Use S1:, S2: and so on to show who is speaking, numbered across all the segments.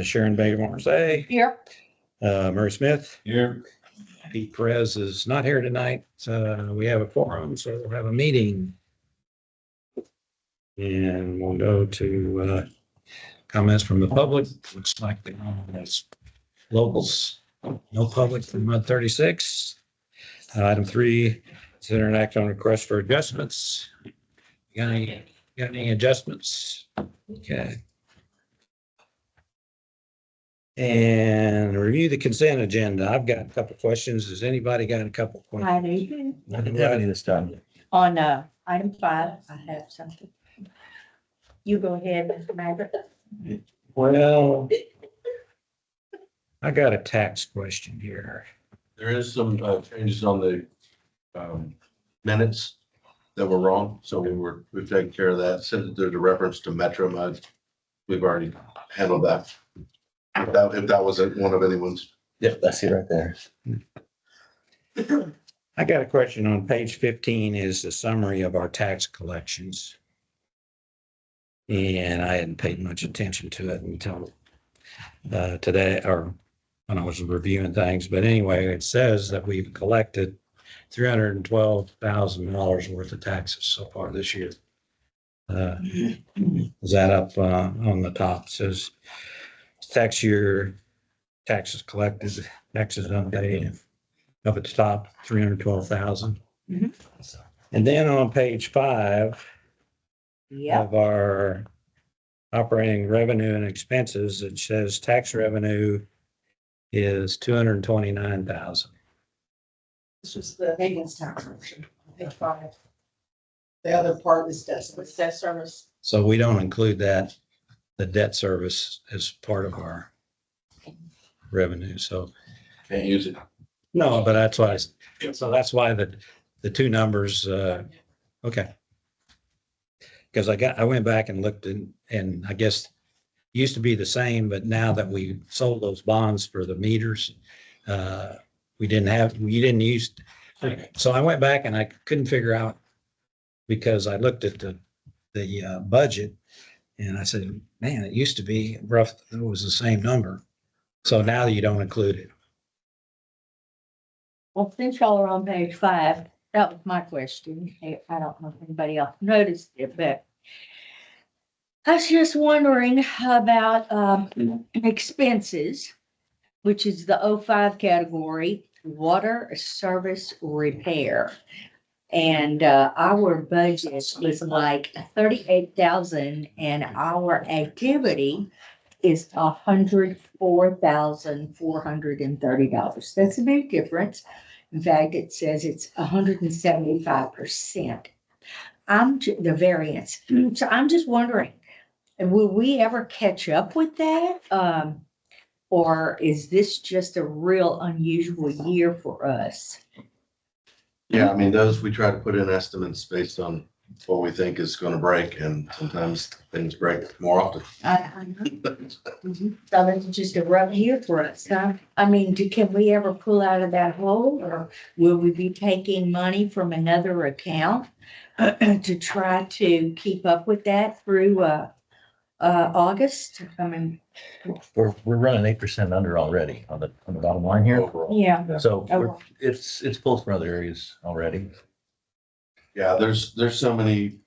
S1: Sharon Baker Marseille,
S2: Here.
S1: Murray Smith.
S3: Here.
S1: Pete Perez is not here tonight. We have a forum, so we'll have a meeting. And we'll go to comments from the public. Looks like the locals. No public from 36. Item 3, consider an act on request for adjustments. Got any adjustments? Okay. And review the consent agenda. I've got a couple questions. Has anybody got a couple questions?
S2: I do.
S3: I didn't have any this time.
S2: On item 5, I have something. You go ahead, Mr. Maverick.
S1: Well, I got a tax question here.
S4: There is some changes on the minutes that were wrong, so we've taken care of that. Since there's a reference to Metro Mud, we've already handled that. If that wasn't one of anyone's.
S3: Yep, I see it right there.
S1: I got a question on page 15 is the summary of our tax collections. And I hadn't paid much attention to it until today or when I was reviewing things. But anyway, it says that we've collected $312,000 worth of taxes so far this year. Is that up on the top? It says tax year, taxes collected, taxes unpaid. Up at the top, 312,000.
S2: Mhm.
S1: And then on page 5
S2: Yep.
S1: of our operating revenue and expenses, it says tax revenue is 229,000.
S5: This is the maintenance tax option, page 5. The other part is debt service.
S1: So we don't include that, the debt service as part of our revenue. So,
S4: Can't use it.
S1: no, but that's why, so that's why the two numbers, okay. Because I went back and looked and I guess used to be the same, but now that we sold those bonds for the meters, we didn't use. So I went back and I couldn't figure out because I looked at the budget and I said, man, it used to be rough. It was the same number. So now you don't include it.
S2: Well, since y'all are on page 5, that was my question. I don't know if anybody else noticed it, but I was just wondering about expenses, which is the 05 category, water service repair. And our budget was like 38,000 and our activity is $104,430. That's a big difference. In fact, it says it's 175%. The variance. So I'm just wondering, will we ever catch up with that? Or is this just a real unusual year for us?
S4: Yeah, I mean, those, we try to put in estimates based on what we think is gonna break, and sometimes things break more often.
S2: I know. So it's just a rough year for us, huh? I mean, can we ever pull out of that hole, or will we be taking money from another account to try to keep up with that through August? I mean,
S3: We're running 8% under already on the bottom line here.
S4: Overall.
S2: yeah.
S3: So
S2: Oh.
S3: it's pulled from other areas already.
S4: Yeah, there's so many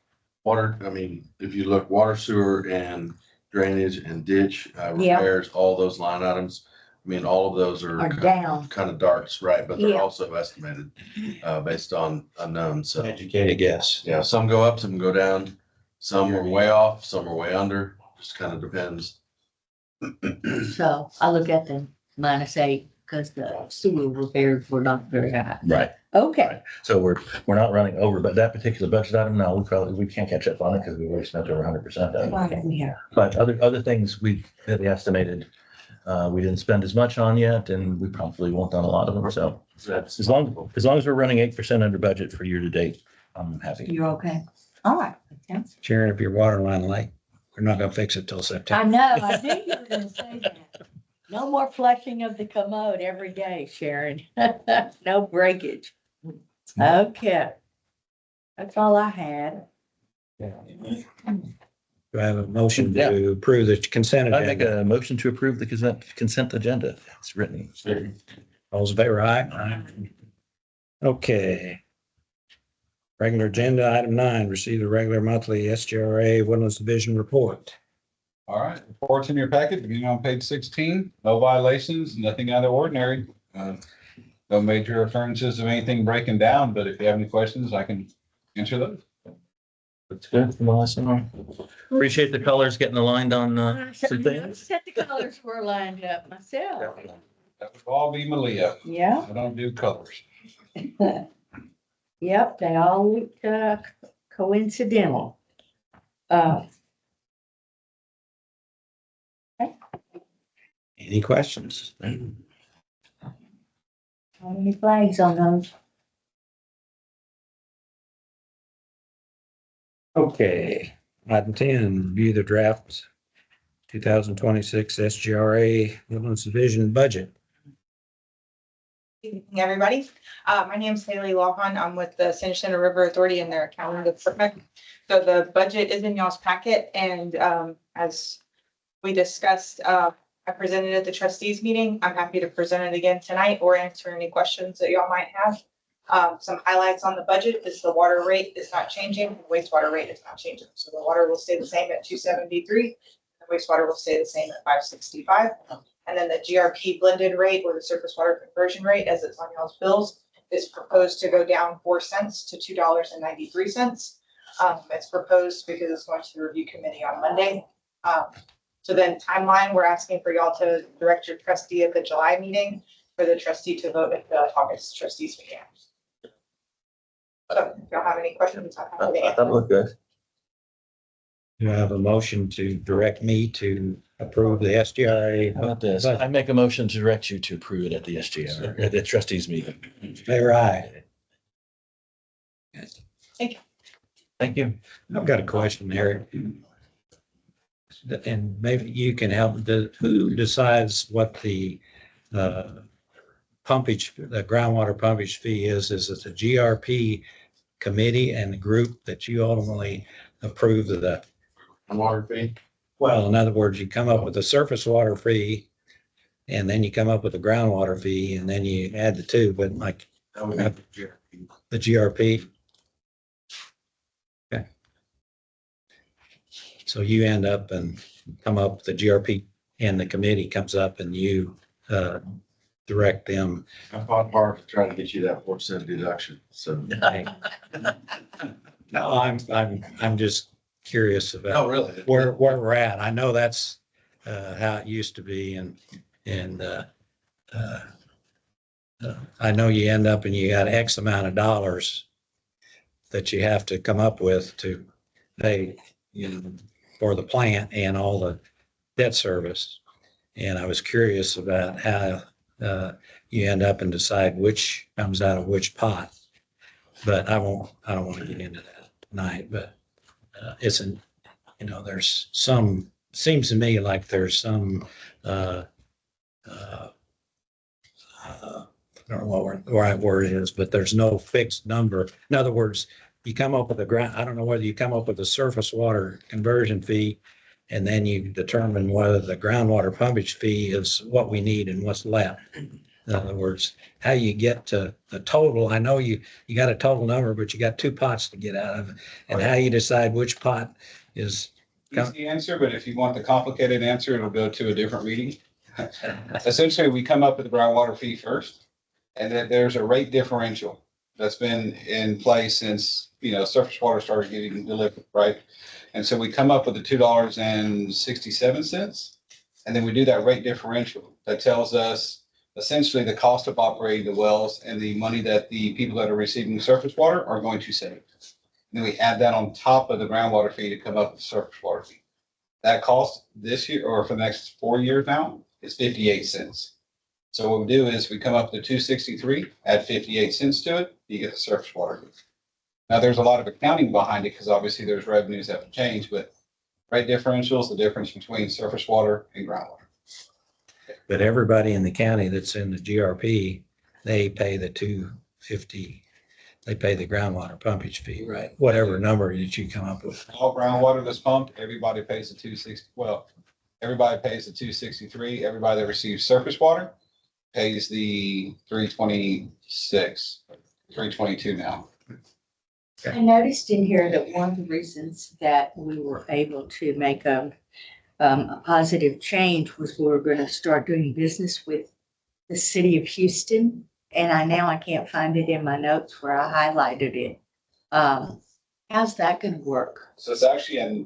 S4: water, I mean, if you look water, sewer and drainage and ditch
S2: Yeah.
S4: repairs, all those line items. I mean, all of those
S2: Are
S4: are
S2: down.
S4: kind of darts, right? But they're
S2: Yeah.
S4: also estimated based on unknowns. So,
S1: Educated guess.
S4: yeah, some go up, some go down, some are way off, some are way under, just kind of depends.
S2: So I look at them -8 because the sewer repairs were not very high.
S3: Right.
S2: Okay,
S3: So we're not running over, but that particular budget item, no, we can't catch up on it because we already spent over 100% of it.
S2: yeah.
S3: But other things we estimated, we didn't spend as much on yet, and we probably won't on a lot of them. So
S4: That's
S3: as long as we're running 8% under budget for year to date, I'm happy.
S2: You're okay. All right. Okay.
S1: Sharon, if your water line late, we're not gonna fix it till
S2: I
S1: September.
S2: know, I knew you were gonna say that. No more flushing of the commode every day, Sharon. No breakage. Okay. That's all I had.
S1: Do I have a motion
S3: Yeah.
S1: to approve the consent
S3: I make
S1: agenda?
S3: a motion to approve the consent agenda. It's written.
S1: All those in favor, aye? Aye. Okay. Regular agenda, item 9, receive the regular monthly SGRA Woodlands Division report.
S6: All right, reports in your packet, beginning on page 16, no violations, nothing out of the ordinary. No major occurrences of anything breaking down, but if you have any questions, I can answer those.
S3: That's good from the last one. Appreciate the colors getting aligned on
S2: I
S3: some things.
S2: said the colors were lined up myself.
S6: That would all be Malia.
S2: Yeah,
S6: I don't do colors.
S2: yep, they all looked coincidental.
S1: Any questions?
S2: How many flags on those?
S1: Okay, item 10, review the draft 2026 SGRA Woodlands Division budget.
S7: Good evening, everybody. My name is Haley Lawhon. I'm with the San Jacinto River Authority in their accounting department. So the budget is in y'all's packet, and as we discussed, I presented at the trustees meeting. I'm happy to present it again tonight or answer any questions that y'all might have. Some highlights on the budget is the water rate is not changing, the wastewater rate is not changing. So the water will stay the same at 273, the wastewater will stay the same at 565. And then the GRP blended rate or the surface water conversion rate, as it's on y'all's bills, is proposed to go down 4 cents to $2.93. It's proposed because it's going to the review committee on Monday. So then timeline, we're asking for y'all to direct your trustee at the July meeting for the trustee to vote at the August trustees meeting. So if y'all have any questions, I'm happy to
S3: I thought it
S7: answer.
S3: looked good.
S1: Do I have a motion to direct me to approve the SGRA?
S3: How about this? I make a motion to direct you to approve it at the SGR, at the trustees meeting.
S1: Favor, aye.
S3: Thank you.
S1: I've got a question, Eric. And maybe you can help. Who decides what the pumpage, the groundwater pumpage fee is? Is it the GRP committee and the group that you ultimately approve of the?
S4: Water fee.
S1: Well, in other words, you come up with a surface water fee and then you come up with a groundwater fee and then you add the two, but like
S4: That would be the GRP.
S1: the GRP. Okay. So you end up and come up, the GRP and the committee comes up and you direct them.
S4: I fought hard to try to get you that 4 cent deduction, so.
S1: No, I'm just curious about
S4: No, really.
S1: where we're at. I know that's how it used to be and I know you end up and you got X amount of dollars that you have to come up with to pay, you know, for the plant and all the debt service. And I was curious about how you end up and decide which comes out of which pot. But I don't want to get into that tonight, but isn't, you know, there's some, seems to me like there's some, I don't know what the right word is, but there's no fixed number. In other words, you come up with I don't know whether you come up with a surface water conversion fee and then you determine whether the groundwater pumpage fee is what we need and what's left. In other words, how you get to the total. I know you got a total number, but you got two pots to get out of, and how you decide which pot is.
S6: Easy answer, but if you want the complicated answer, it'll go to a different meeting. Essentially, we come up with the groundwater fee first, and then there's a rate differential that's been in place since, you know, surface water started getting delivered, right? And so we come up with the $2.67, and then we do that rate differential that tells us essentially the cost of operating the wells and the money that the people that are receiving surface water are going to save. Then we add that on top of the groundwater fee to come up with the surface water fee. That cost this year, or for the next 4 years now, is 58 cents. So what we do is we come up to 263, add 58 cents to it, you get the surface water fee. Now, there's a lot of accounting behind it because obviously there's revenues that have changed, but rate differential is the difference between surface water and groundwater.
S1: But everybody in the county that's in the GRP, they pay the $2.50. they pay the groundwater pumpage fee, right? Whatever number that you come up with.
S6: All groundwater that's pumped, everybody pays the 260, well, everybody pays the 263. Everybody that receives surface water pays the 326, 322 now.
S2: I noticed in here that one of the reasons that we were able to make a positive change was we were gonna start doing business with the city of Houston. And I can't find it in my notes where I highlighted it. How's that gonna work?
S6: So it's actually a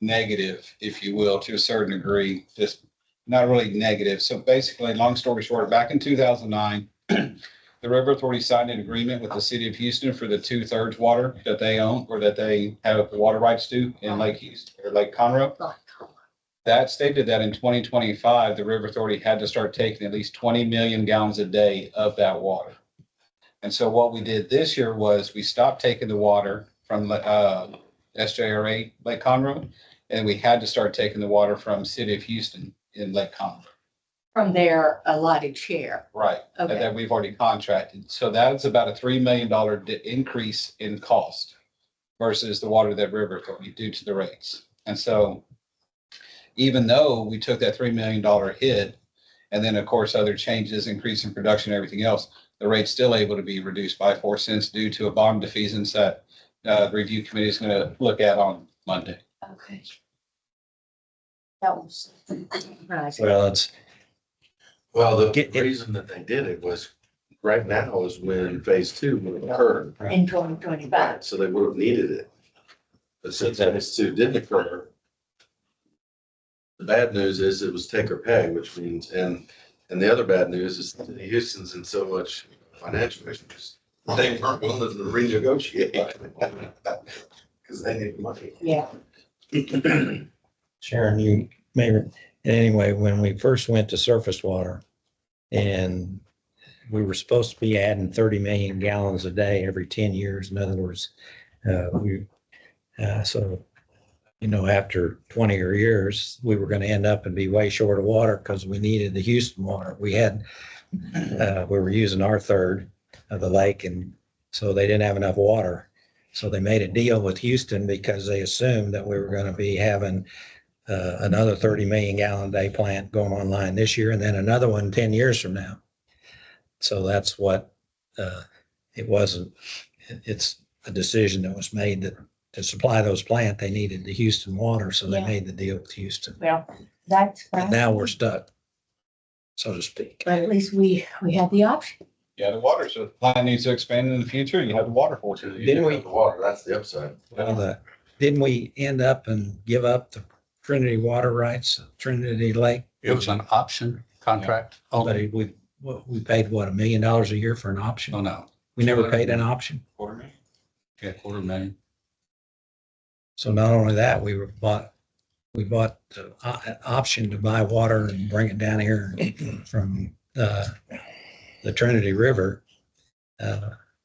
S6: negative, if you will, to a certain degree, just not really negative. So basically, long story short, back in 2009, the River Authority signed an agreement with the city of Houston for the 2/3 water that they own or that they have the water rights to in Lake Houston or Lake Conroe. That stated that in 2025, the River Authority had to start taking at least 20 million gallons a day of that water. And so what we did this year was we stopped taking the water from SJRA Lake Conroe, and we had to start taking the water from City of Houston in Lake Conroe.
S2: From their allotted share.
S6: Right, and
S2: Okay.
S6: that we've already contracted. So that's about a $3 million increase in cost versus the water that River Authority due to the rates. And so even though we took that $3 million hit, and then of course, other changes, increase in production, everything else, the rate's still able to be reduced by 4 cents due to a bond defeasance that the review committee is gonna look at on Monday.
S2: Okay. That was surprising.
S1: Well,
S4: Well, the
S1: Get it-
S4: reason that they did it was right now is when phase two would have occurred.
S2: In 2025.
S4: So they would have needed it. But since phase two didn't occur, the bad news is it was take or pay, which means, and the other bad news is that Houston's in so much financial issues. They weren't willing to renegotiate. Because they need money.
S2: Yeah.
S1: Sharon, you may, anyway, when we first went to surface water and we were supposed to be adding 30 million gallons a day every 10 years. In other words, so, you know, after 20 years, we were going to end up and be way short of water because we needed the Houston water. We were using our third of the lake, and so they didn't have enough water. So they made a deal with Houston because they assumed that we were going to be having another 30 million gallon a day plant going online this year, and then another one 10 years from now. So that's what it wasn't. It's a decision that was made that to supply those plants, they needed the Houston water, so they
S2: Yeah.
S1: made the deal with Houston.
S2: Well, that's.
S1: And now we're stuck, so to speak.
S2: But at least we had the option.
S6: Yeah, the water, so if the plant needs to expand in the future, you have the water for it.
S1: Didn't we-
S4: The water, that's the upside.
S1: Well, didn't we end up and give up the Trinity water rights, Trinity Lake?
S8: It was an option contract. Oh,
S1: But we paid what, $1 million a year for an option?
S8: oh, no.
S1: We never paid an option.
S8: Quarter million? Yeah, $250,000.
S1: So not only that, we bought the option to buy water and bring it down here from the Trinity River.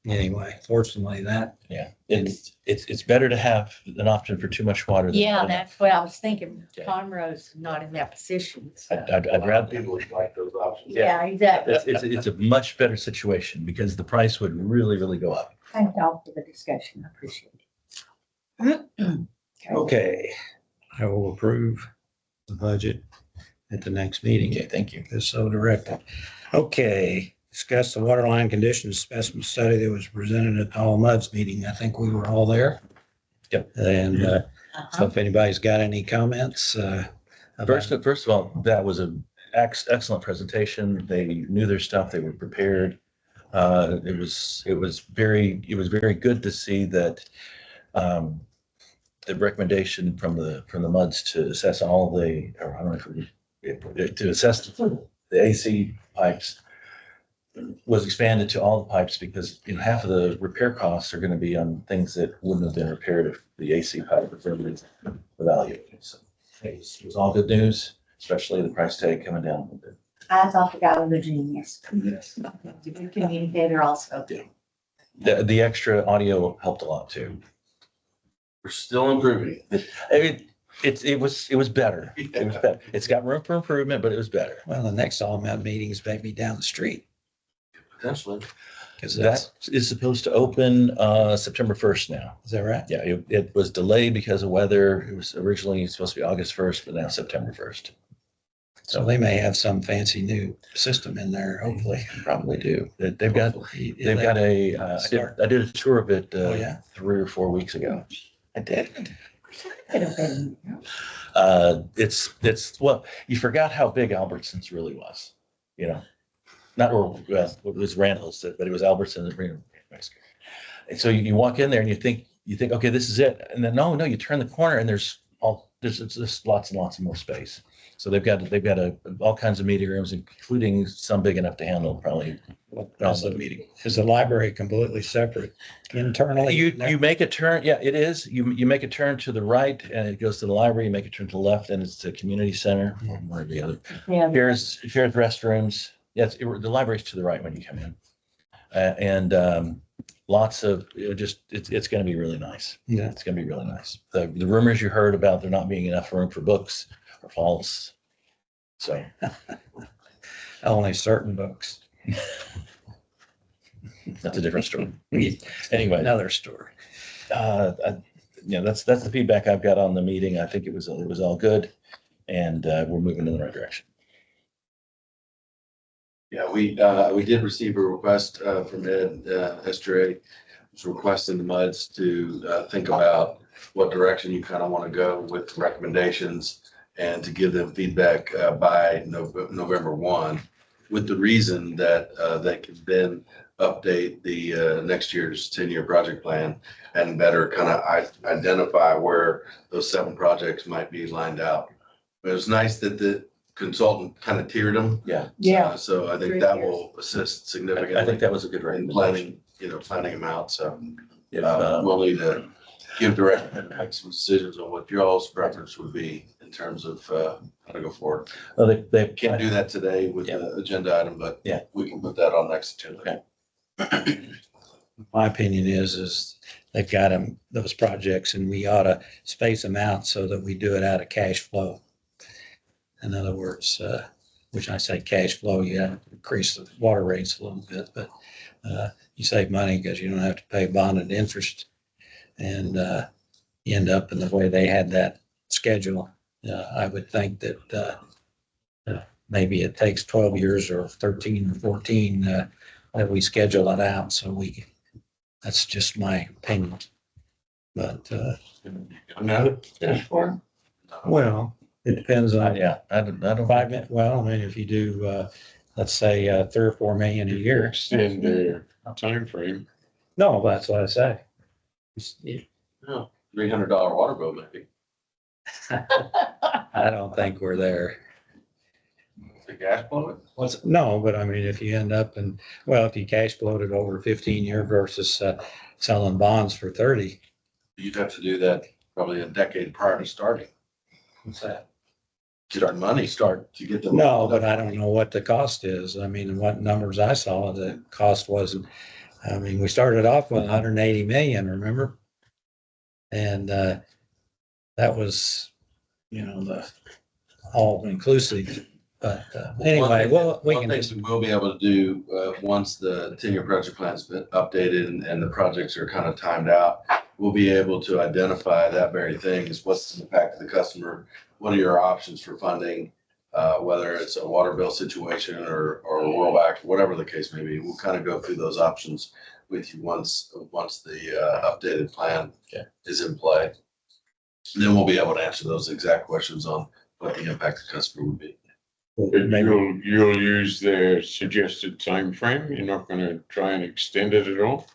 S1: Anyway, fortunately that,
S3: Yeah, it's better to have an option for too much water. than
S2: Yeah,
S3: not enough.
S2: that's what I was thinking.
S3: Okay.
S2: Conroe's not in that position. so.
S3: I'd rather,
S4: People would like those options.
S2: Yeah, exactly.
S3: it's a much better situation because the price would really go up.
S2: Thank y'all for the discussion. I appreciate it.
S1: okay, I will approve the budget at the next meeting.
S3: Okay, thank you.
S1: Is so directed. Okay, discuss the water line conditions specimen study that was presented at the All Muds meeting. I think we were all there.
S3: Yep.
S1: And so
S2: Uh-huh.
S1: if anybody's got any comments,
S3: First of all, that was a excellent presentation. They knew their stuff. They were prepared. It was very good to see that the recommendation from the MUDs to assess all the, or I don't know if to assess the AC pipes was expanded to all the pipes because, you know, half of the repair costs are going to be on things that wouldn't have been repaired if the AC pipe was ever evaluated. So it was all good news, especially the price tag coming down a little bit.
S2: I thought the guy was a genius. He's a good communicator also.
S3: The extra audio helped a lot too.
S4: We're still improving.
S3: I mean, it was better. It was better. It's got room for improvement, but it was better.
S1: well, the next All Mud meeting is maybe down the street.
S4: Potentially.
S1: Because that's,
S3: That is supposed to open September 1st now.
S1: is that right?
S3: Yeah, it was delayed because of weather. It was originally supposed to be August 1st, but now September 1st.
S1: So they may have some fancy new system in there, hopefully, probably do.
S3: They've got,
S1: Hopefully,
S3: they've got a, I did a tour of it
S1: Oh, yeah?
S3: 3 or 4 weeks ago.
S1: I did.
S2: Could have been.
S3: It's, well, you forgot how big Albertsons really was, you know? Not, or, well, it was Randall's, but it was Albertsons in Mexico. And so you walk in there and you think, okay, this is it. And then, no, you turn the corner and there's just lots and lots of more space. So they've got all kinds of meeting rooms, including some big enough to handle probably all the meeting.
S1: Is the library completely separate internally?
S3: You make a turn, yeah, it is. You make a turn to the right and it goes to the library. You make a turn to the left and it's the community center, one or the other.
S2: Yeah.
S3: Here's restrooms. Yes, the library's to the right when you come in. And lots of, it's going to be really nice.
S1: Yeah.
S3: It's going to be really nice. The rumors you heard about there not being enough room for books are false. So
S1: Only certain books.
S3: that's a different story. Anyway,
S1: Another story.
S3: that's the feedback I've got on the meeting. I think it was all good, and we're moving in the right direction.
S4: Yeah, we did receive a request from Ed Estuary, who's requesting the MUDs to think about what direction you kind of want to go with recommendations and to give them feedback by November 1, with the reason that they can then update the next year's 10-year project plan and better kind of identify where those 7 projects might be lined out. But it was nice that the consultant kind of tiered them.
S3: Yeah,
S2: Yeah.
S4: So I think
S2: 3
S4: that
S2: tiers.
S4: will assist significantly.
S3: I think that was a good
S4: in
S3: recommendation.
S4: planning them out. So
S3: If,
S4: we'll need to give direct and make some decisions on what y'all's preference would be in terms of how to go forward.
S3: well, they
S4: Can't do that today with the agenda item, but
S3: Yeah.
S4: we can put that on next agenda.
S3: Okay.
S1: My opinion is they've got them, those projects, and we ought to space them out so that we do it out of cash flow. In other words, which I say cash flow, you have to increase the water rates a little bit, but you save money because you don't have to pay bonded interest. And you end up in the way they had that schedule. I would think that maybe it takes 12 years or 13 or 14 that we schedule it out. So that's just my opinion. But well, it depends on
S3: yeah, I don't.
S1: 5 minutes. Well, I mean, if you do, let's say 3 or 4 million a year.
S9: Extend their timeframe.
S1: No, that's what I say.
S4: $300 water bill maybe.
S1: I don't think we're there.
S4: The gas blow it?
S1: No, but I mean, if you end up if you cash flowed it over 15 year versus selling bonds for 30.
S4: You'd have to do that probably a decade prior to starting.
S1: What's that?
S4: Start money, start to get the.
S1: No, but I don't know what the cost is. I mean, what numbers I saw, the cost wasn't, I mean, we started off with 180 million, remember? And that was, the all inclusive. But anyway, well, we
S4: One
S1: can
S4: thing
S1: just,
S4: we will be able to do, once the 10-year project plan's been updated and the projects are kind of timed out, we'll be able to identify that very thing is what's the impact of the customer? What are your options for funding? Whether it's a water bill situation or a rollback, whatever the case may be, we'll kind of go through those options with you once the updated plan is in play. Then we'll be able to answer those exact questions on what the impact of the customer would be.
S9: But you'll use their suggested time frame. You're not gonna try and extend it at all?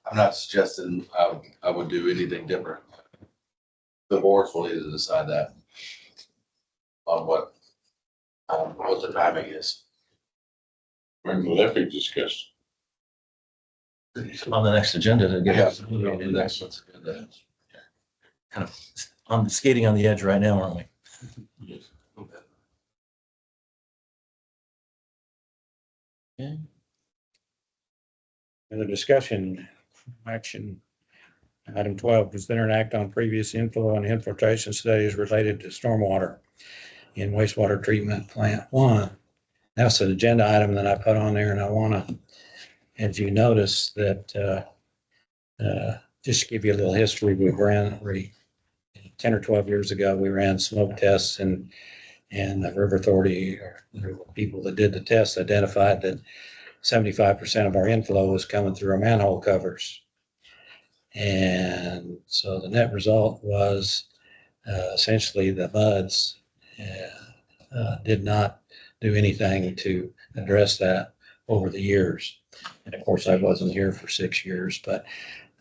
S4: I'm not suggesting I would do anything different. The boards will need to decide that on what the timing is.
S9: When will that be discussed?
S3: On the next agenda to get.
S4: We'll do that. That's good.
S3: Kind of on skating on the edge right now, aren't we?
S4: Yes. Okay.
S3: Okay.
S1: the discussion action. Item 12, consider an act on previous inflow and infiltration studies related to stormwater in wastewater treatment plant 1. That's an agenda item that I put on there, and I want to as you notice that, just to give you a little history, we 10 or 12 years ago, we ran smoke tests and the River Authority, or the people that did the tests, identified that 75% of our inflow was coming through our manhole covers. And so the net result was essentially the MUDs did not do anything to address that over the years. And of course, I wasn't here for 6 years, but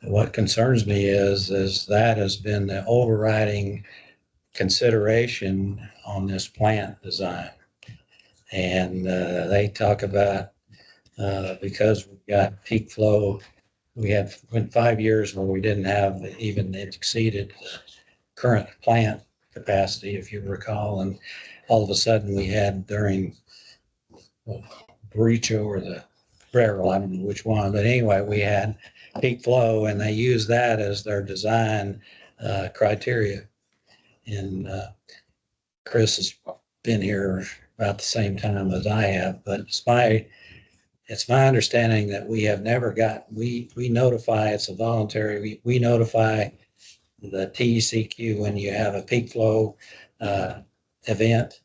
S1: what concerns me is that has been the overriding consideration on this plant design. And they talk about because we've got peak flow, went 5 years where we didn't have even exceeded current plant capacity, if you recall, and all of a sudden we had during Baricho or the Brerel, I don't know which one, but anyway, we had peak flow, and they used that as their design criteria. And Chris has been here about the same time as I have, but it's my understanding that we have never we notify, it's a voluntary, we notify the TECQ when you have a peak flow event,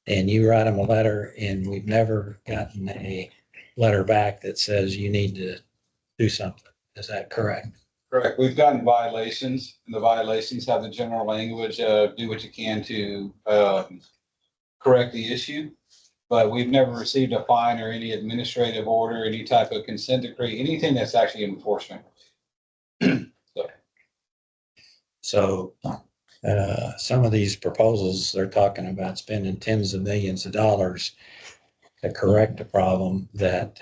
S1: and you write them a letter, and we've never gotten a letter back that says you need to do something. Is that correct?
S6: Correct. We've gotten violations, and the violations have the general language of do what you can to correct the issue. But we've never received a fine or any administrative order, any type of consent decree, anything that's actually enforcement.
S1: So some of these proposals, they're talking about spending tens of millions of dollars to correct a problem that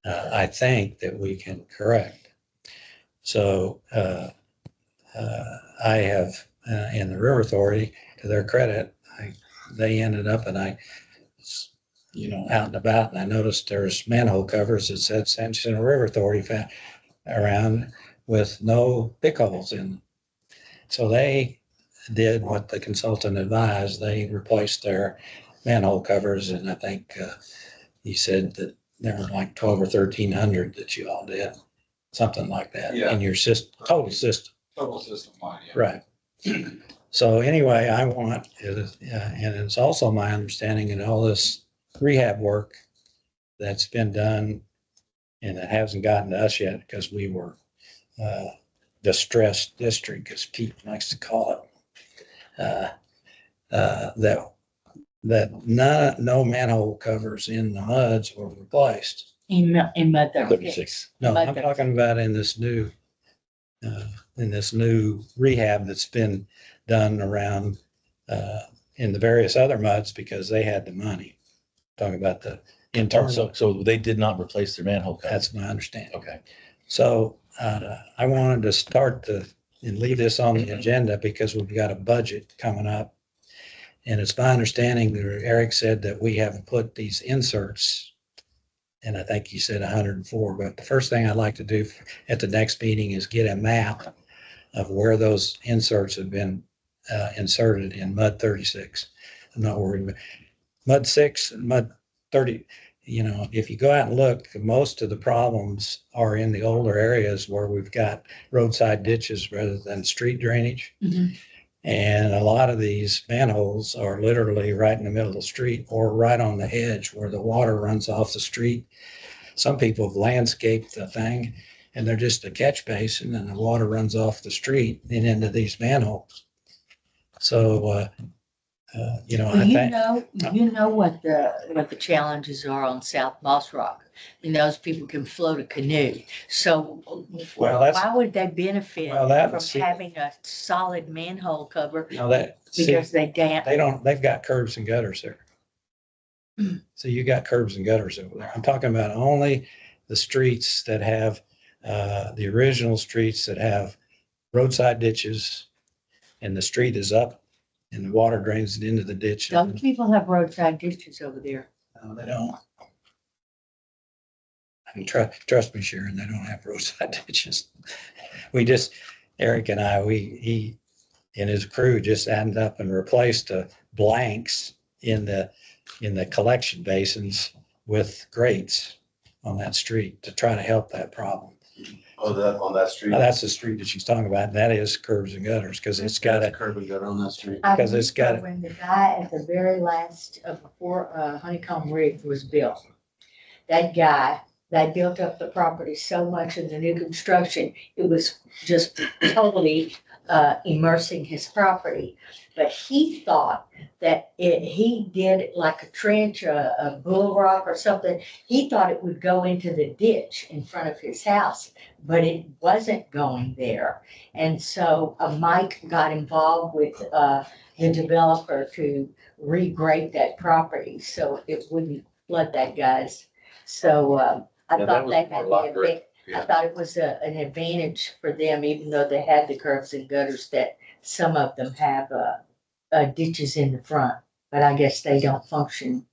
S1: I think that we can correct. So I have, in the River Authority, to their credit, they ended up, and I, out and about, and I noticed there's manhole covers that said Sanderson River Authority found around with no pick holes in them. So they did what the consultant advised. They replaced their manhole covers, and I think he said that there were like 12 or 1300 that you all did, something like that, in your system, total system.
S6: Total system wide, yeah.
S1: Right. So anyway, I want, and it's also my understanding in all this rehab work that's been done, and it hasn't gotten to us yet because we were distressed district, as Pete likes to call it, that no manhole covers in the MUDs were replaced.
S2: In mud 36.
S3: 36.
S1: No,
S2: Mud
S1: I'm
S2: 36.
S1: talking about in this new rehab that's been done around in the various other MUDs because they had the money. Talking about the internal.
S3: So they did not replace their manhole covers.
S1: That's my understanding.
S3: Okay.
S1: So I wanted to start and leave this on the agenda because we've got a budget coming up. And it's my understanding that Eric said that we have put these inserts, and I think he said 104, but the first thing I'd like to do at the next meeting is get a map of where those inserts have been inserted in MUD 36. I'm not worried about MUD 6 and MUD 30. If you go out and look, most of the problems are in the older areas where we've got roadside ditches rather than street drainage.
S2: Mhm.
S1: And a lot of these manholes are literally right in the middle of the street or right on the edge where the water runs off the street. Some people have landscaped the thing and they're just a catch basin and the water runs off the street and into these manholes. So, I think.
S2: You know what the challenges are on South Moss Rock. Those people can float a canoe. So
S1: Well, that's-
S2: why would they benefit
S1: Well,
S2: from having a solid manhole cover
S1: See,
S2: because they damp?
S1: they've got curbs and gutters there. So you got curbs and gutters over there. I'm talking about only the streets that have, the original streets that have roadside ditches and the street is up and the water drains it into the ditch.
S2: Some people have roadside ditches over there.
S1: No, they don't. I mean, trust me, Sharon, they don't have roadside ditches. Eric and I, he and his crew just ended up and replaced the blanks in the collection basins with grates. on that street to try to help that problem.
S4: Oh, that, on that street?
S1: Now, that's the street that she's talking about, and that is curbs and gutters, because it's got
S4: That's
S1: a,
S4: curb and gutter on that street.
S2: I
S1: because it's got
S2: remember when the guy at the very last, before Honeycomb Ridge was built, that guy, they built up the property so much in the new construction, it was just totally immersing his property. But he thought that he did like a trench, a bull rock or something. He thought it would go into the ditch in front of his house, but it wasn't going there. And so Mike got involved with the developer to regrade that property so it wouldn't flood that guy's. So I
S4: Yeah, that
S2: thought
S4: was
S2: they
S4: more
S2: had
S4: lot
S2: the
S4: grade,
S2: advantage. I
S4: yeah.
S2: thought it was an advantage for them, even though they had the curbs and gutters, that some of them have ditches in the front. But I guess they don't function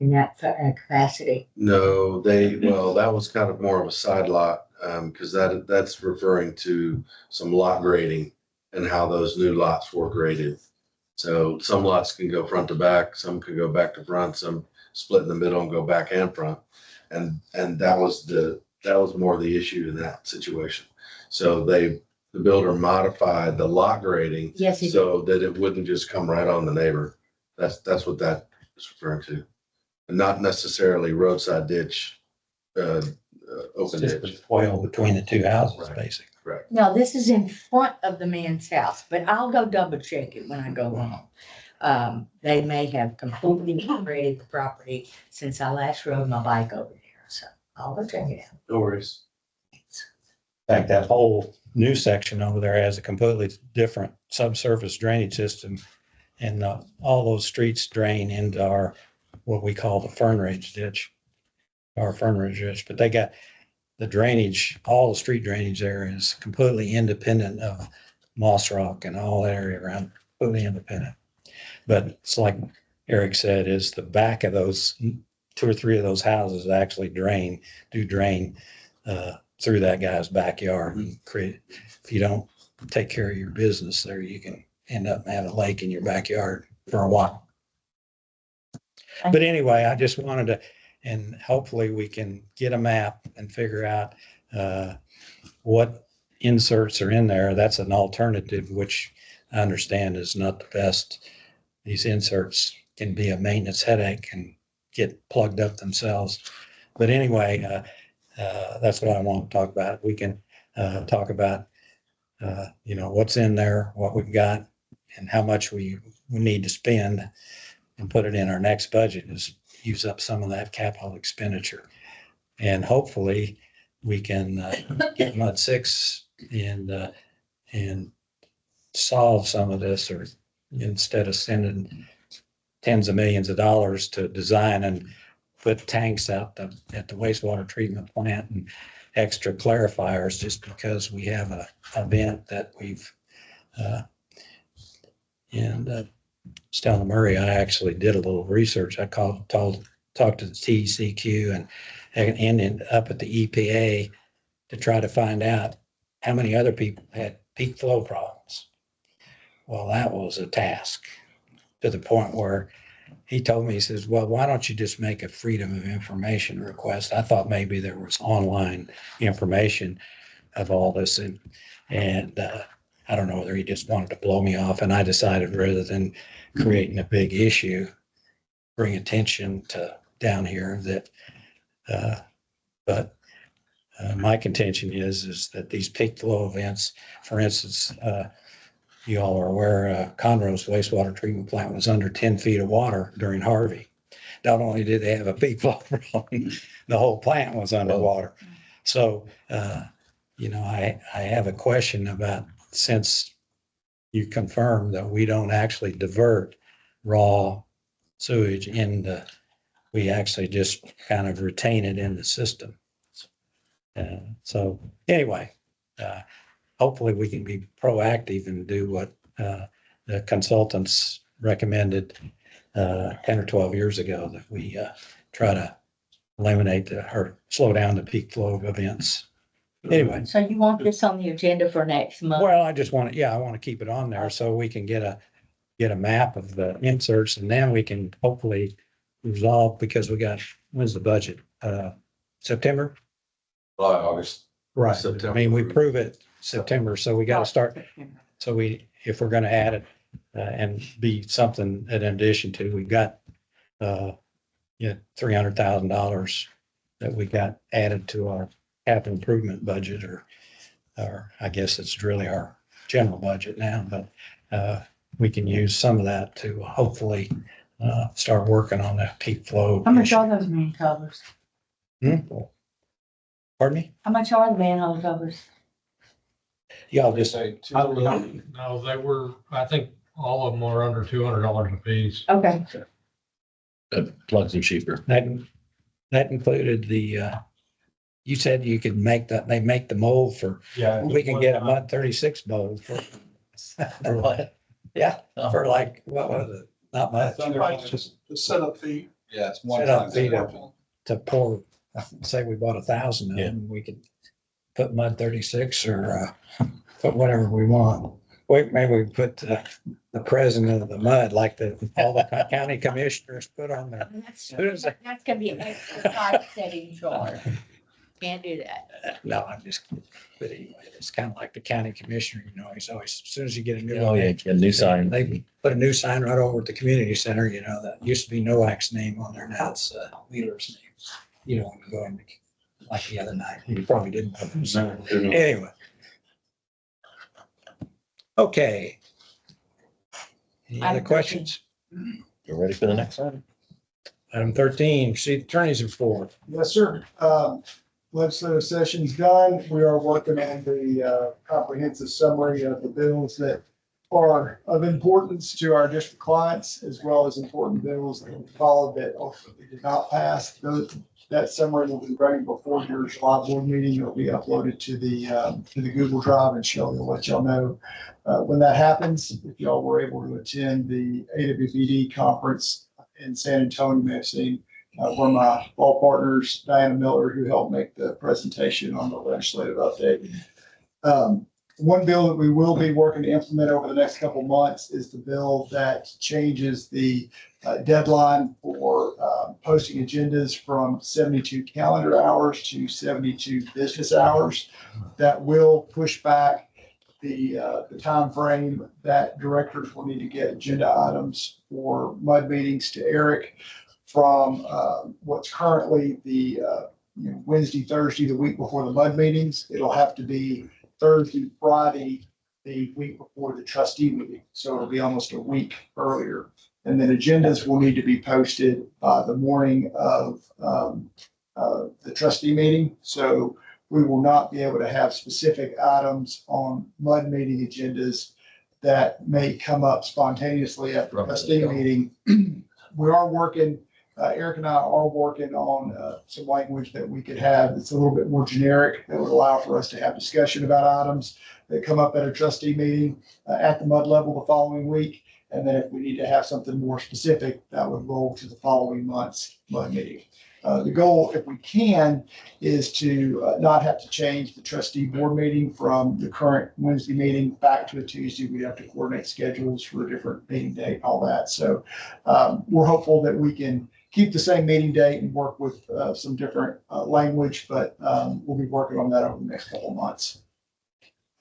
S2: in that capacity.
S4: No, well, that was kind of more of a side lot, because that's referring to some lot grading and how those new lots were graded. So some lots can go front to back, some can go back to front, some split in the middle and go back and front. And that was more the issue in that situation. So the builder modified the lot grading
S2: Yes, it
S4: so that it wouldn't just come right on the neighbor. That's what that is referring to. And not necessarily roadside ditch, open
S1: it's just
S4: ditch.
S1: the foil between the two houses,
S4: Right.
S1: basically.
S4: Correct.
S2: No, this is in front of the man's house, but I'll go double check it when I go home. They may have completely graded the property since I last rode my bike over there, so I'll go check it out.
S4: No worries.
S1: In fact, that whole new section over there has a completely different subsurface drainage system. And all those streets drain into our, what we call the Fern Ridge ditch, our Fern Ridge ditch. But they got the drainage, all the street drainage there is completely independent of Moss Rock and all that area around, completely independent. But it's like Eric said, is the back of those, 2 or 3 of those houses actually drain through that guy's backyard and create, if you don't take care of your business there, you can end up having a lake in your backyard for a while. But anyway, I just wanted to, and hopefully we can get a map and figure out what inserts are in there. That's an alternative, which I understand is not the best. These inserts can be a maintenance headache and get plugged up themselves. But anyway, that's what I want to talk about. We can talk about, what's in there, what we've got, and how much we need to spend and put it in our next budget is use up some of that capital expenditure. And hopefully we can get MUD 6 and solve some of this, or instead of sending tens of millions of dollars to design and put tanks out at the wastewater treatment plant and extra clarifiers just because we have a event that we've Stella Murray, I actually did a little research. I talked to the TCQ and ended up at the EPA to try to find out how many other people had peak flow problems. Well, that was a task, to the point where he told me, he says, well, why don't you just make a freedom of information request? I thought maybe there was online information of all this, and I don't know whether he just wanted to blow me off, and I decided rather than creating a big issue, bring attention to down here that, but my contention is that these peak flow events, for instance, you all are aware, Conroe's wastewater treatment plant was under 10 feet of water during Harvey. Not only did they have a peak flow problem, the whole plant was underwater. So, I have a question about, since you confirmed that we don't actually divert raw sewage we actually just kind of retain it in the system. So anyway, hopefully we can be proactive and do what the consultants recommended 10 or 12 years ago, that we try to eliminate or slow down the peak flow of events. Anyway.
S2: So you want this on the agenda for next month?
S1: Well, I just want to, I want to keep it on there so we can get a map of the inserts, and then we can hopefully resolve, because when's the budget? September?
S4: July, August.
S1: Right. I
S4: September.
S1: mean, we prove it September, so we gotta start, so if we're gonna add it, and be something in addition to, we've got, $300,000 that we got added to our capital improvement budget, or I guess it's really our general budget now, but, we can use some of that to hopefully, start working on that peak flow.
S2: How much
S1: issue.
S2: are those main covers?
S1: Hmm? Pardon me?
S2: How much are the manhole covers?
S1: Y'all just,
S6: Say
S10: I don't know. No, they were, I think all of them are under $200 a piece.
S2: Okay.
S3: Plugs are cheaper.
S1: that included you said you could make they make the mold for,
S10: Yeah.
S1: we can get a MUD 36 mold for,
S3: For what?
S1: yeah, for like, what was it? Not much,
S10: Just the setup fee.
S6: Yeah, it's one
S1: Set up
S6: time.
S1: feet to pour, say we bought 1,000 of them, we could put MUD 36 or, put whatever we want. Wait, maybe we put the president of the MUD, like all the county commissioners put on there.
S2: That's gonna be an extra typesetting charge. Can't do that.
S1: No, I'm just, kidding. But anyway, it's kind of like the county commissioner, he's always, as soon as you get a new.
S3: Oh, yeah, a new sign.
S1: They put a new sign right over at the community center, that used to be Nowak's name on there. Now it's Wheeler's name. You don't want to go in like the other night. You probably didn't. Anyway. Okay. Any other
S2: Item 13.
S1: questions?
S3: You ready for the next one?
S1: Item 13, see attorney's report.
S11: Yes, sir. Legislative session's done. We are working on the comprehensive summary of the bills that are of importance to our district clients, as well as important bills that we followed that ultimately did not pass. That summary will be ready before your July board meeting. It'll be uploaded to the Google Drive, and Shelley will let y'all know when that happens. If y'all were able to attend the AWBD conference in San Antonio, you may have seen one of my law partners, Diana Miller, who helped make the presentation on the legislative update. One bill that we will be working to implement over the next couple of months is the bill that changes the deadline for posting agendas from 72 calendar hours to 72 business hours. That will push back the timeframe that directors will need to get agenda items for MUD meetings to Eric from what's currently the Wednesday, Thursday, the week before the MUD meetings. It'll have to be Thursday, Friday, the week before the trustee meeting. So it'll be almost a week earlier. And then agendas will need to be posted by the morning of the trustee meeting. So we will not be able to have specific items on MUD meeting agendas that may come up spontaneously at the trustee meeting. We are working, Eric and I are working on some language that we could have that's a little bit more generic, that would allow for us to have discussion about items that come up at a trustee meeting at the MUD level the following week. And then if we need to have something more specific, that would roll to the following month's MUD meeting. The goal, if we can, is to not have to change the trustee board meeting from the current Wednesday meeting back to a Tuesday. We have to coordinate schedules for a different meeting date, all that. So we're hopeful that we can keep the same meeting date and work with some different language, but we'll be working on that over the next couple of months.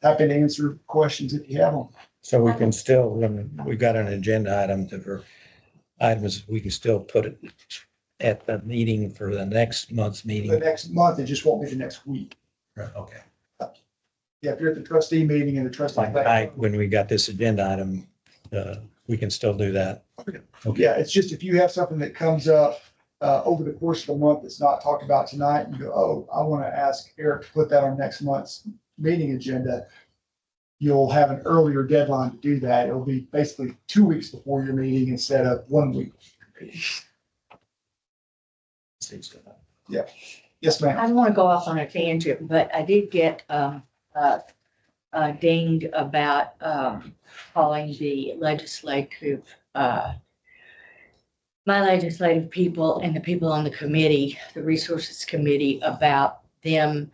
S11: Happy to answer questions if you have them.
S1: So we can still, when we got an agenda item for items, we can still put it at the meeting for the next month's
S11: The
S1: meeting.
S11: next month, it just won't be the next week.
S1: Right, okay.
S11: Yeah, if you're at the trustee meeting and the trustee.
S1: Like tonight, when we got this agenda item, we can still do that. Okay.
S11: Yeah, it's just if you have something that comes up over the course of the month that's not talked about tonight, and you go, oh, I want to ask Eric to put that on next month's meeting agenda. You'll have an earlier deadline to do that. It'll be basically 2 weeks before your meeting instead of 1 week. Yeah. Yes, ma'am.
S2: I don't want to go off on a tangent, but I did get dinged about calling the legislative, my legislative people and the people on the committee, the resources committee, about them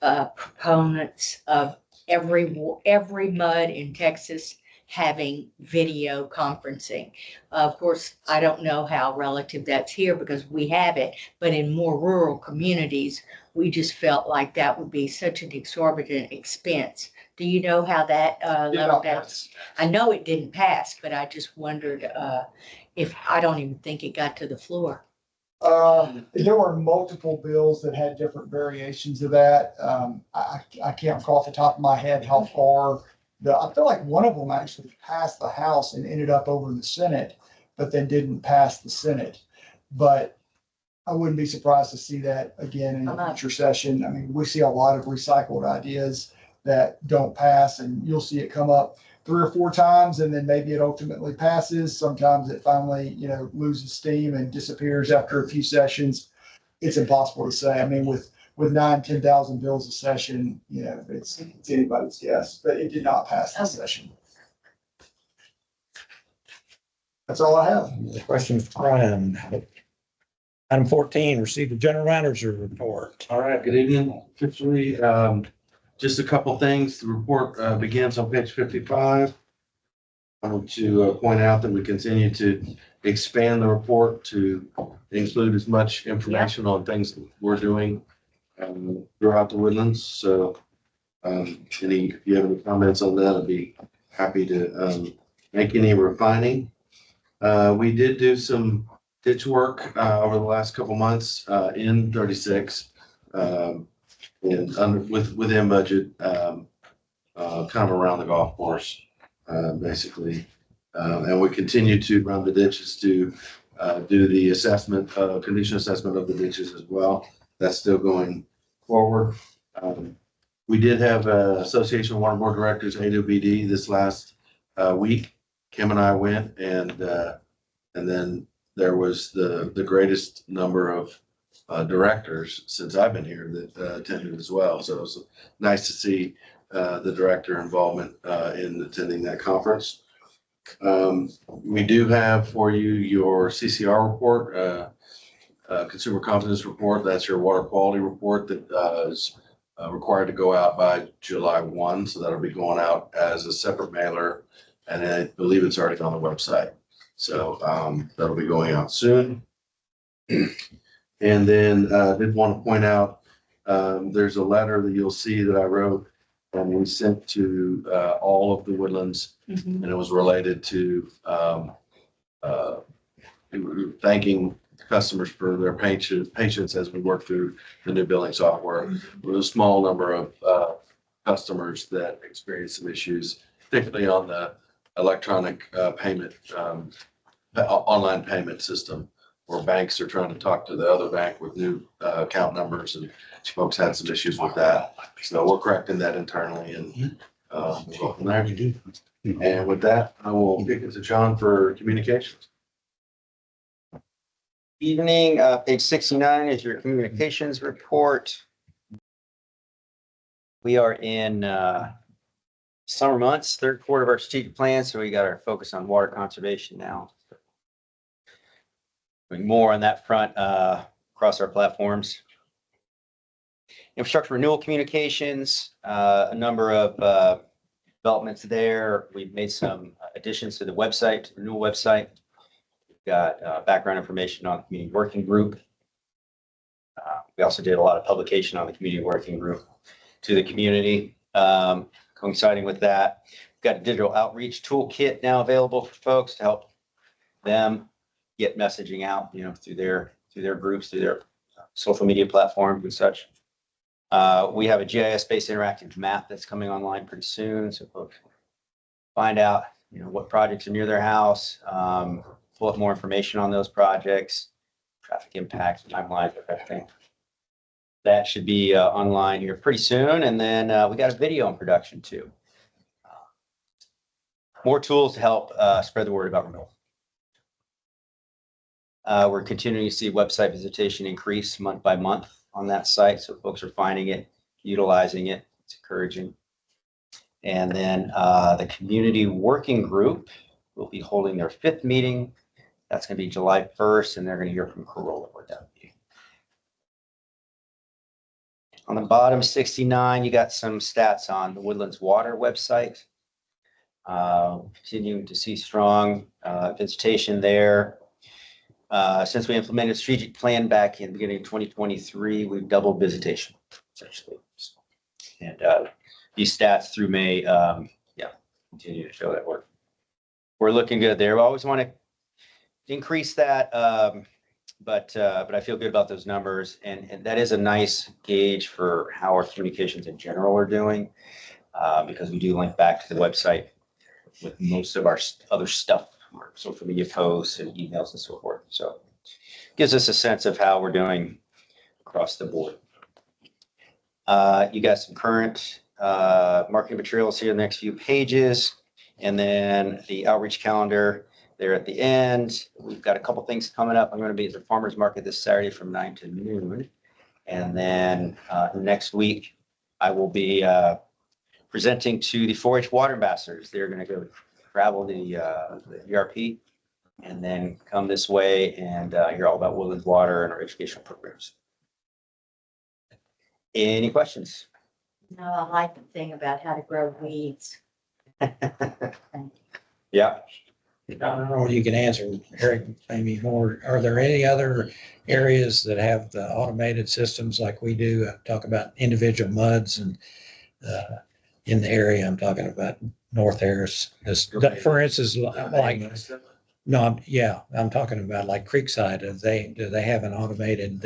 S2: proponents of every MUD in Texas having video conferencing. Of course, I don't know how relative that's here because we have it, but in more rural communities, we just felt like that would be such an exorbitant expense. Do you know how that leveled out? I know it didn't pass, but I just wondered if, I don't even think it got to the floor.
S11: There were multiple bills that had different variations of that. I can't recall off the top of my head how far. I feel like one of them actually passed the House and ended up over in the Senate, but then didn't pass the Senate. But I wouldn't be surprised to see that again in a future session. I mean, we see a lot of recycled ideas that don't pass, and you'll see it come up 3 or 4 times, and then maybe it ultimately passes. Sometimes it finally, loses steam and disappears after a few sessions. It's impossible to say. I mean, with 9,000-10,000 bills a session, it's anybody's guess, but it did not pass the session. That's all I have.
S1: Question for Brian. Item 14, receive the general manager report.
S4: All right, good evening. Officially, just a couple things. The report begins on page 55. I want to point out that we continue to expand the report to include as much information on things that we're doing throughout the Woodlands. So if you have any comments on that, I'd be happy to make any refining. We did do some ditch work over the last couple months in 36 and within budget, kind of around the golf course, basically. And we continue to run the ditches to do the assessment, condition assessment of the ditches as well. That's still going forward. We did have Association of Water Board Directors, AWBD, this last week. Kim and I went, and then there was the greatest number of directors since I've been here that attended as well. So it was nice to see the director involvement in attending that conference. We do have for you your CCR report, Consumer Confidence Report. That's your water quality report that is required to go out by July 1. So that'll be going out as a separate mailer, and I believe it's already on the website. So that'll be going out soon. And then did want to point out there's a letter that you'll see that I wrote and we sent to all of the Woodlands, and it was related to thanking customers for their patience as we work through the new billing software. There was a small number of customers that experienced some issues, particularly on the electronic payment, online payment system, where banks are trying to talk to the other bank with new account numbers, and folks had some issues with that. So we're correcting that internally, and we'll go from there. And with that, I will kick it to John for communications.
S12: Evening, page 69 is your communications report. We are in summer months, third quarter of our strategic plan, so we got our focus on water conservation now. Doing more on that front across our platforms. Infrastructure renewal communications, a number of developments there. We've made some additions to the website, to the renewal website. We've got background information on the community working group. We also did a lot of publication on the community working group to the community. Coinciding with that, we've got a digital outreach toolkit now available for folks to help them get messaging out, through their groups, through their social media platforms and such. We have a GIS-based interactive map that's coming online pretty soon, so folks find out, what projects are near their house, pull up more information on those projects, traffic impacts, timelines, everything. That should be online here pretty soon, and then we got a video in production too. More tools to help spread the word about renewal. We're continuing to see website visitation increase month by month on that site. So folks are finding it, utilizing it. It's encouraging. And then the community working group will be holding their 5th meeting. That's going to be July 1st, and they're going to hear from Corolla with that meeting. On the bottom 69, you got some stats on the Woodlands Water website. Continuing to see strong visitation there. Since we implemented strategic plan back in the beginning of 2023, we've doubled visitation essentially. And these stats through May, continue to show that we're looking good there. We always want to increase that, but I feel good about those numbers, and that is a nice gauge for how our communications in general are doing, because we do link back to the website with most of our other stuff, our social media posts and emails and so forth. So gives us a sense of how we're doing across the board. You got some current marketing materials here in the next few pages, and then the outreach calendar there at the end. We've got a couple things coming up. I'm going to be at the farmers market this Saturday from 9 to noon. And then next week, I will be presenting to the 4-H water ambassadors. They're going to go travel the ERP and then come this way and hear all about Woodlands Water and our educational programs. Any questions?
S2: No, I like the thing about how to grow weeds.
S12: Yeah.
S1: I don't know if you can answer, Eric, maybe more. Are there any other areas that have the automated systems like we do? Talk about individual muds and in the area, I'm talking about North Harris. For instance, like, no, I'm talking about like Creekside. Do they have an automated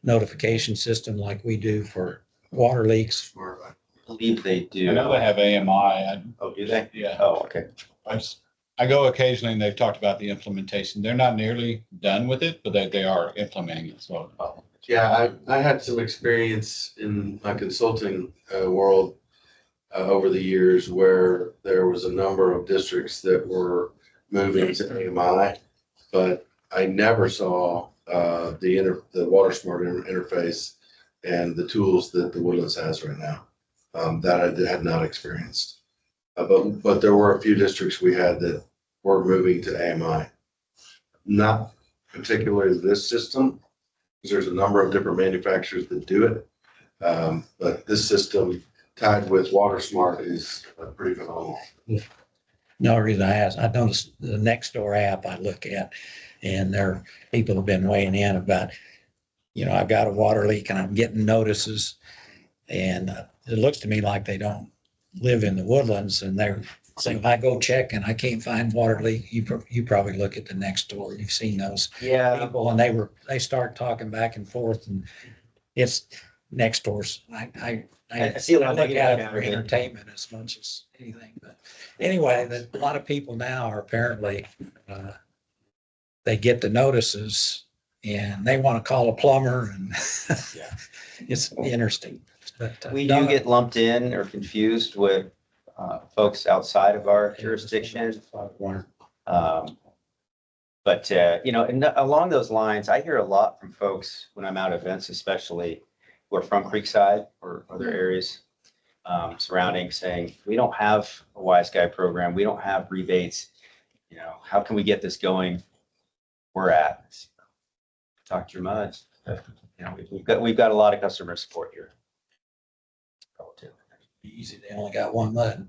S1: notification system like we do for water leaks?
S12: I believe they do.
S6: I know they have AMI.
S12: Oh, do they?
S6: Yeah.
S12: Oh, okay.
S6: I go occasionally and they've talked about the implementation. They're not nearly done with it, but they are implementing it. So.
S4: Yeah, I had some experience in my consulting world over the years where there was a number of districts that were moving to AMI, but I never saw the WaterSmart interface and the tools that the Woodlands has right now that I had not experienced. But there were a few districts we had that were moving to AMI. Not particularly this system, because there's a number of different manufacturers that do it. But this system tied with WaterSmart is pretty phenomenal.
S1: No reason I asked, I noticed the Nextdoor app I look at, and there people have been weighing in about, I've got a water leak and I'm getting notices. And it looks to me like they don't live in the Woodlands, and they're saying, if I go check and I can't find water leak, you probably look at the Nextdoor. You've seen those people, and they start talking back and forth, and it's Nextdoors. I
S12: see a lot of
S1: look at it
S12: negative
S1: for entertainment as much as anything. But anyway, a lot of people now are apparently they get the notices and they want to call a plumber, and it's interesting. But,
S12: we do get lumped in or confused with folks outside of our jurisdiction. But and along those lines, I hear a lot from folks when I'm out at events, especially who are from Creekside or other areas surrounding, saying, we don't have a Wise Guy program. We don't have rebates. How can we get this going? We're at. Talk to your muds. We've got a lot of customer support here.
S1: Easy, they only got one mud.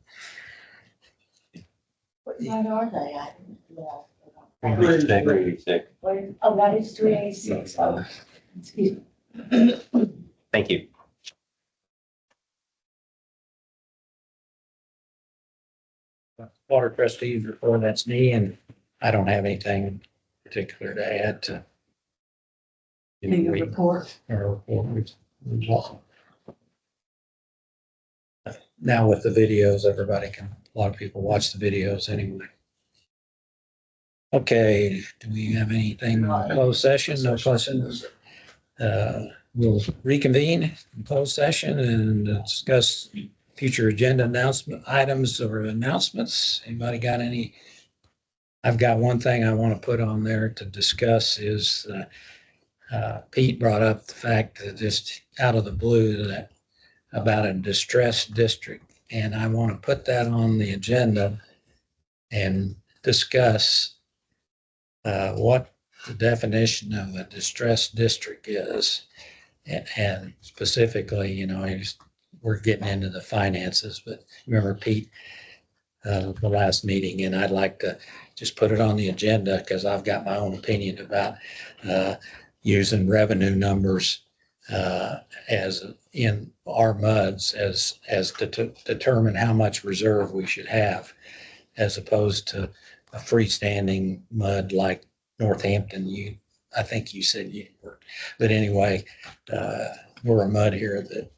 S2: What mud are they? I
S12: Very, very thick.
S2: Oh, that is 386. Oh, excuse me.
S12: Thank you.
S1: Water trustees report, that's me, and I don't have anything particular to add to.
S2: Your report.
S1: Our report. Now with the videos, a lot of people watch the videos anyway. Okay, do we have anything in closed session? No questions? We'll reconvene in closed session and discuss future agenda items or announcements. Anybody got any? I've got one thing I want to put on there to discuss is Pete brought up the fact that just out of the blue that about a distressed district. And I want to put that on the agenda and discuss what the definition of a distressed district is. And specifically, we're getting into the finances, but remember Pete the last meeting, and I'd like to just put it on the agenda because I've got my own opinion about using revenue numbers as in our MUDs as to determine how much reserve we should have, as opposed to a freestanding MUD like Northampton. I think you said you were, but anyway, we're a MUD here that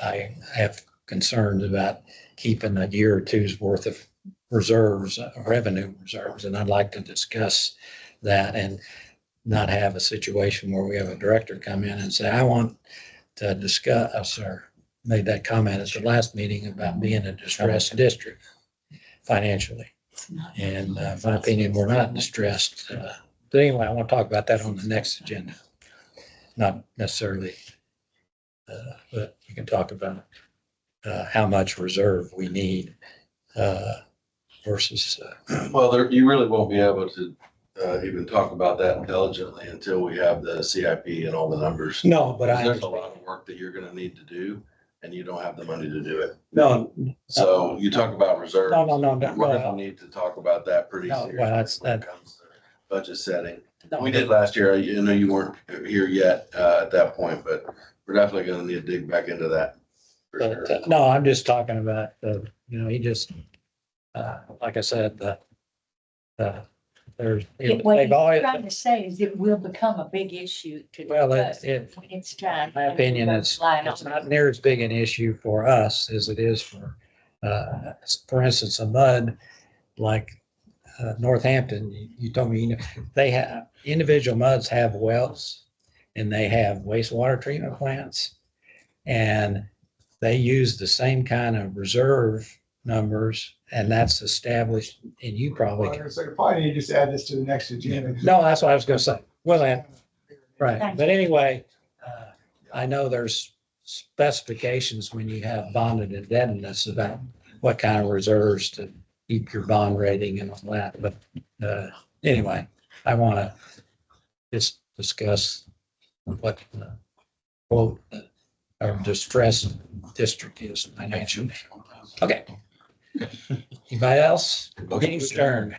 S1: I have concerns about keeping a year or two's worth of reserves, revenue reserves, and I'd like to discuss that and not have a situation where we have a director come in and say, I want to discuss, or made that comment at the last meeting about being a distressed district financially. And in my opinion, we're not distressed. But anyway, I want to talk about that on the next agenda. Not necessarily, but we can talk about how much reserve we need versus.
S4: Well, you really won't be able to even talk about that intelligently until we have the CIP and all the numbers.
S1: No, but I.
S4: There's a lot of work that you're gonna need to do, and you don't have the money to do it.
S1: No.
S4: So you talk about reserves.
S1: No.
S4: We're gonna need to talk about that pretty
S1: No,
S4: seriously.
S1: well, that's-
S4: when it comes to budget setting.
S1: No.
S4: We did last year. I know you weren't here yet at that point, but we're definitely gonna need to dig back into that. for sure.
S1: But, no, I'm just talking about, he just, like I said, there's,
S2: What
S1: they've
S2: he's
S1: always,
S2: trying to say is it will become a big issue to
S1: well,
S2: discuss
S1: it,
S2: when it's time.
S1: in my opinion, it's not near as big an issue for us as it is for instance, a MUD like Northampton. You told me, they have, individual MUDs have wells and they have wastewater treatment plants, and they use the same kind of reserve numbers, and that's established, and you probably.
S11: So probably need to just add this to the next agenda.
S1: No, that's what I was gonna say. Well, then, right,
S2: Thank
S1: but anyway, I know there's specifications when you have bonded indebtedness about what kind of reserves to keep your bond rating and all that, but anyway, I want to just discuss what quote our distressed district is financially. Okay. Anybody else? Meeting adjourned.